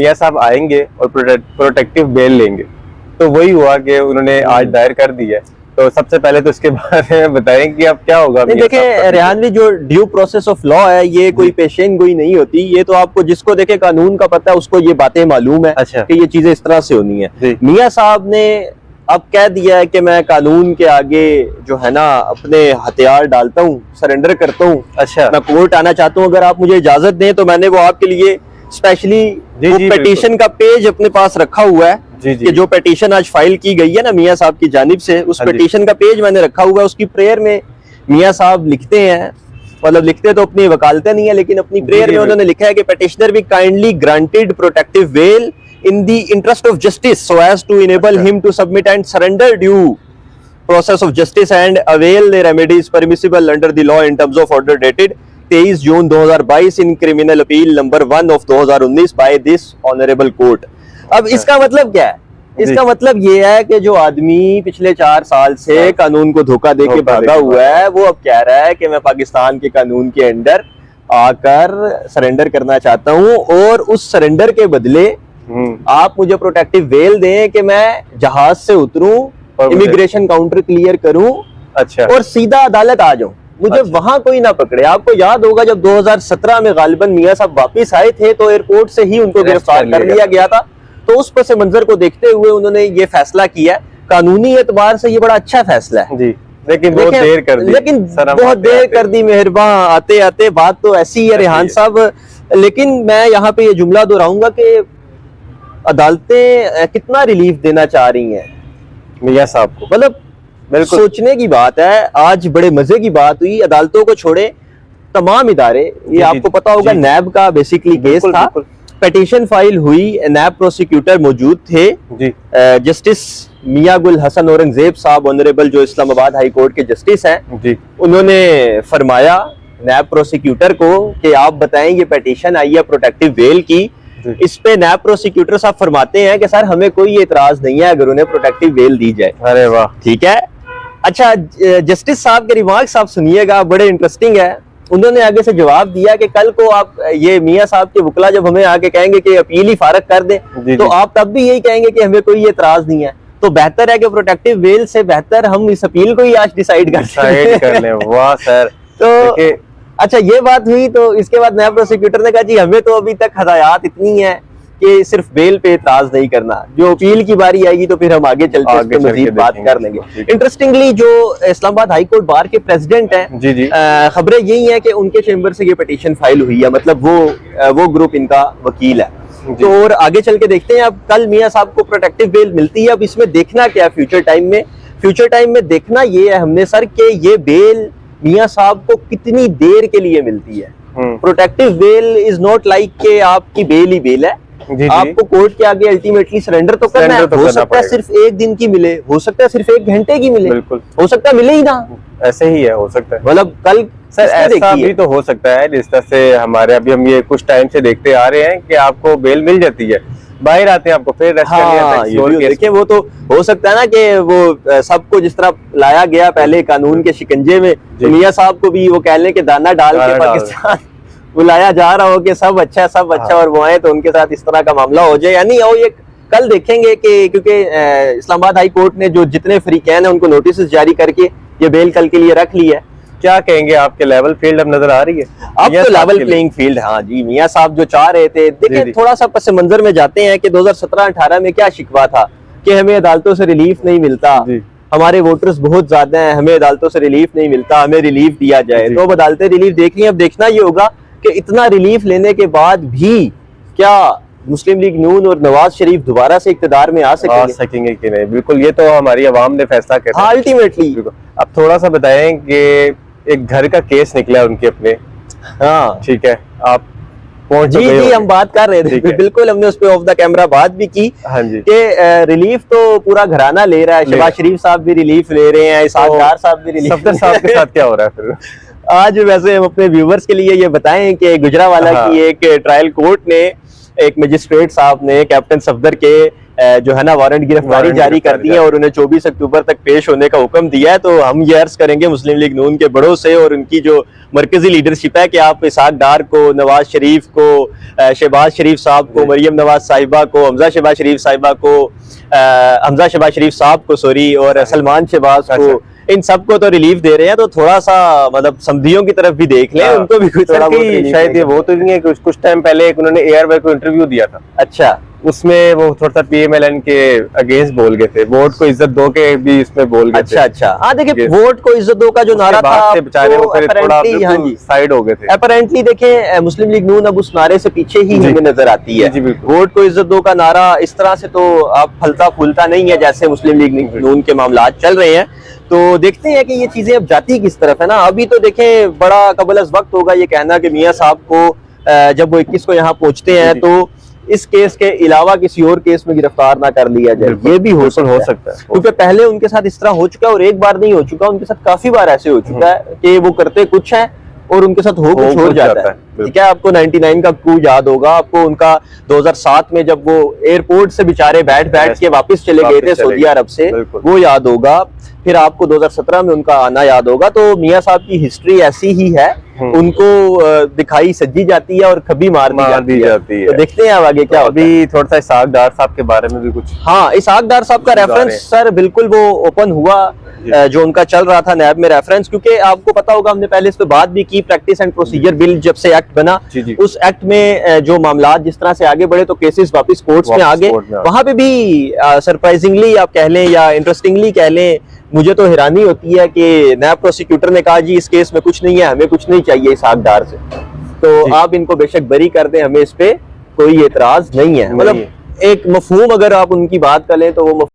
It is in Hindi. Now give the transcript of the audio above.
मियां साहब आएंगे और प्रोटेक्टिव बेल लेंगे। तो वही हुआ कि उन्होंने आज दायर कर दी है। तो सबसे पहले तो इसके बारे में बताएं कि अब क्या होगा। देखिए रेहानवी, जो ड्यू प्रोसेस ऑफ लॉ है ये कोई पेशेन गोई नहीं होती। ये तो आपको जिसको देखे कानून का पता है उसको ये बातें मालूम है। अच्छा। कि ये चीजें इस तरह से होनी है। मियां साहब ने अब कह दिया है कि मैं कानून के आगे जो है ना अपने हथियार डालता हूँ, सरेंडर करता हूँ। अच्छा। मैं कोर्ट आना चाहता हूँ, अगर आप मुझे इजाजत दें तो मैंने वो आपके लिए स्पेशली पेटिशन का पेज अपने पास रखा हुआ है। कि जो पेटिशन आज फाइल की गई है ना मियां साहब की जानिब से, उस पेटिशन का पेज मैंने रखा हुआ है। उसकी प्रेयर में मियां साहब लिखते हैं, मतलब लिखते तो अपनी वकालतें नहीं है लेकिन अपनी प्रेयर में उन्होंने लिखा है कि petitioner be kindly granted protective bail in the interest of justice so as to enable him to submit and surrender due process of justice and avail the remedies permissible under the law in terms of order dated 23 June 2022 in criminal appeal number 1 of 2019 by this honorable court। अब इसका मतलब क्या है? इसका मतलब ये है कि जो आदमी पिछले 4 साल से कानून को धोखा देके भागा हुआ है वो अब कह रहा है कि मैं पाकिस्तान के कानून के अंडर आकर सरेंडर करना चाहता हूँ और उस सरेंडर के बदले आप मुझे प्रोटेक्टिव बेल दें कि मैं जहाज से उतरूं, इमिग्रेशन काउंटर क्लियर करूं। अच्छा। और सीधा अदालत आ जाऊं, मुझे वहां कोई ना पकड़े। आपको याद होगा जब 2017 में गालिबन मियां साहब वापिस आए थे तो एयरपोर्ट से ही उनको गिरफ्तार कर लिया गया था। तो उस पस मंजर को देखते हुए उन्होंने ये फैसला किया। कानूनी एतबार से ये बड़ा अच्छा फैसला है जी। लेकिन बहुत देर कर दी मेहरबान आते आते। बात तो ऐसी है रेहान साहब, लेकिन मैं यहाँ पे ये जुमला दोहराऊंगा कि अदालतें कितना रिलीफ देना चाह रही हैं मियां साहब को। मतलब बिल्कुल सोचने की बात है। आज बड़े मजे की बात हुई, अदालतों को छोड़े तमाम इदारे, ये आपको पता होगा नैब का बेसिकली केस था। पिटीशन फाइल हुई, नैब प्रोसिक्यूटर मौजूद थे, जस्टिस मियां गुल हसन औरंगजेब साहब ऑनरेबल जो इस्लामाबाद हाई कोर्ट के जस्टिस हैं, उन्होंने फरमाया नैब प्रोसिक्यूटर को कि आप बताएं ये पिटीशन आई है प्रोटेक्टिव बेल की। इस पे नैब प्रोसिक्यूटर साहब फरमाते हैं कि सर हमें कोई एतराज नहीं है अगर उन्हें प्रोटेक्टिव बेल दी जाए। अरे वाह, ठीक है। अच्छा, जस्टिस साहब के रिमार्क्स आप सुनिएगा, बड़े इंटरेस्टिंग है। उन्होंने आगे से जवाब दिया कि कल को आप ये मियां साहब के वकला जब हमें आके कहेंगे कि अपील ही फारग कर दें तो आप तब भी यही कहेंगे कि हमें कोई एतराज नहीं है। तो बेहतर है कि प्रोटेक्टिव बेल से बेहतर हम इस अपील को ही आज डिसाइड कर लें। वाह सर। तो अच्छा, ये बात हुई। तो इसके बाद नैब प्रोसिक्यूटर ने कहा जी हमें तो अभी तक हदायत इतनी है कि सिर्फ बेल पे एतराज नहीं करना, जो अपील की बारी आएगी तो फिर हम आगे चलते मजीद बात कर लेंगे। इंटरेस्टिंगली जो इस्लामाबाद हाई कोर्ट बार के प्रेसिडेंट हैं, खबरें यही है कि उनके चेंबर से ये पिटीशन फाइल हुई है, मतलब वो ग्रुप इनका वकील है। तो और आगे चल के देखते हैं। अब कल मियां साहब को प्रोटेक्टिव बेल मिलती है। अब इसमें देखना क्या फ्यूचर टाइम में देखना ये है हमने सर कि ये बेल मियां साहब को कितनी देर के लिए मिलती है। Protective bail is not like के आपकी बेल ही बेल है। आपको कोर्ट के आगे अल्टीमेटली सरेंडर तो करना है। हो सकता है सिर्फ 1 दिन की मिले, हो सकता है सिर्फ 1 घंटे की मिले, हो सकता है मिले ही ना। ऐसे ही है, हो सकता है। मतलब कल सर ऐसा भी तो हो सकता है जिस तरह से हमारे अभी हम ये कुछ टाइम से देखते आ रहे हैं कि आपको बेल मिल जाती है, बाहर आते हैं आपको फिर देखिए वो तो हो सकता है ना कि वो सबको जिस तरह लाया गया पहले कानून के शिकंजे में, मियां साहब को भी वो कह लें कि दाना डाल के पाकिस्तान बुलाया जा रहा हो कि सब अच्छा और वो आए तो उनके साथ इस तरह का मामला हो जाए। यानी ये कल देखेंगे कि क्योंकि इस्लामाबाद हाई कोर्ट ने जो जितने फ्रीकैन है उनको नोटिस जारी करके ये बेल कल के लिए रख ली है। क्या कहेंगे, आपके लेवल फील्ड अब नजर आ रही है? अब तो लेवल प्लेइंग फील्ड, हाँ जी। मियां साहब जो चाह रहे थे, देखिए थोड़ा सा पस मंजर में जाते हैं कि 2017-18 में क्या शिकवा था कि हमें अदालतों से रिलीफ नहीं मिलता, हमारे वोटर्स बहुत ज्यादा हैं, हमें अदालतों से रिलीफ नहीं मिलता, हमें रिलीफ दिया जाए। तो अब अदालतें रिलीफ देख रही हैं। अब देखना ये होगा कि इतना रिलीफ लेने के बाद भी क्या मुस्लिम लीग नून और नवाज शरीफ दोबारा से इक्तदार में आ सकेंगे कि नहीं। बिल्कुल, ये तो हमारी आवाम ने फैसला किया अल्टीमेटली। अब थोड़ा सा बताएं कि एक घर का केस निकला उनके अपने, हाँ ठीक है, आप जी हम बात कर रहे थे, बिल्कुल हमने उस पे ऑफ द कैमरा बात भी की। हाँ जी, कि रिलीफ तो पूरा घराना ले रहा है, शहबाज शरीफ साहब भी रिलीफ ले रहे हैं, इसाक डार साहब भी रिलीफ। सफदर साहब के साथ क्या हो रहा है फिर? आज वैसे हम अपने व्यूवर्स के लिए ये बताएं कि गुजरावाला की एक ट्रायल कोर्ट ने, एक मजिस्ट्रेट साहब ने कैप्टन सफदर के जो है ना वारंट गिरफ्तारी जारी कर दी है और उन्हें 24 अक्टूबर तक पेश होने का हुक्म दिया है। तो हम ये अर्ज करेंगे मुस्लिम लीग नून के बड़ों से और उनकी जो मरकजी लीडरशिप है कि आप इसहाक डार को, नवाज शरीफ को, शहबाज शरीफ साहब को, मरियम नवाज साहिबा को, हमजा शहबाज शरीफ साहिबा को, हमजा शहबाज शरीफ साहब को सॉरी, और सलमान शहबाज को, इन सबको तो रिलीफ दे रहे हैं। तो थोड़ा सा मतलब समधियों की तरफ भी देख लें, उनको भी कुछ थोड़ा बहुत शायद ये वो तो नहीं है कि कुछ टाइम पहले एक उन्होंने एयरवेल को इंटरव्यू दिया था। अच्छा, उसमें वो थोड़ा सा पीएमएलएन के अगेंस्ट बोल गए थे, वोट को इज्जत दो के भी इसमें बोल गए थे। अच्छा, हाँ देखिए, वोट को इज्जत दो का जो नारा था बेचारे वो थोड़ा साइड हो गए थे। अपरेंटली देखें मुस्लिम लीग नून अब उस नारे से पीछे ही हमें नजर आती है। वोट को इज्जत दो का नारा इस तरह से तो अब फलता फूलता नहीं है जैसे मुस्लिम लीग नून के मामला चल रहे हैं। तो देखते हैं कि ये चीजें अब जाती किस तरफ है ना। अभी तो देखें बड़ा कबल अज़ वक्त होगा ये कहना कि मियां साहब को जब वो 21 को यहाँ पहुंचते हैं तो इस केस के अलावा किसी और केस में गिरफ्तार ना कर लिया जाए, ये भी हो सकता है क्योंकि पहले उनके साथ इस तरह हो चुका है और एक बार नहीं हो चुका, उनके साथ काफी बार ऐसे हो चुका है कि वो करते कुछ है और उनके साथ हो कुछ हो जाता है। ठीक है, आपको 99 का कू याद होगा, आपको उनका 2007 में जब वो एयरपोर्ट से बेचारे बैठ के वापस चले गए थे सऊदी अरब से, वो याद होगा। फिर आपको 2017 में उनका आना याद होगा। तो मियां साहब की हिस्ट्री ऐसी ही है, उनको दिखाई सजी जाती है और कभी मार दी जाती है। तो देखते हैं अब आगे क्या। अभी थोड़ा सा इसहाक डार साहब के बारे में भी कुछ। हाँ, इसहाक डार साहब का रेफरेंस सर बिल्कुल वो ओपन हुआ जो उनका चल रहा था नैब में रेफरेंस, क्योंकि आपको पता होगा हमने पहले इस पे बात भी की, प्रैक्टिस एंड प्रोसीजर बिल जब से एक्ट बना, उस एक्ट में जो मामला जिस तरह से आगे बढ़े तो केसेस वापस कोर्ट्स में आ गए। वहां पे भी सरप्राइजिंगली आप कह लें या इंटरेस्टिंगली कह लें, मुझे तो हैरानी होती है कि नैब प्रोसिक्यूटर ने कहा जी इस केस में कुछ नहीं है, हमें कुछ नहीं चाहिए इसहाक डार से, तो आप इनको बेशक बरी कर दें, हमें इस पे कोई एतराज नहीं है। मतलब एक मफहूम अगर आप उनकी बात कर लें तो वो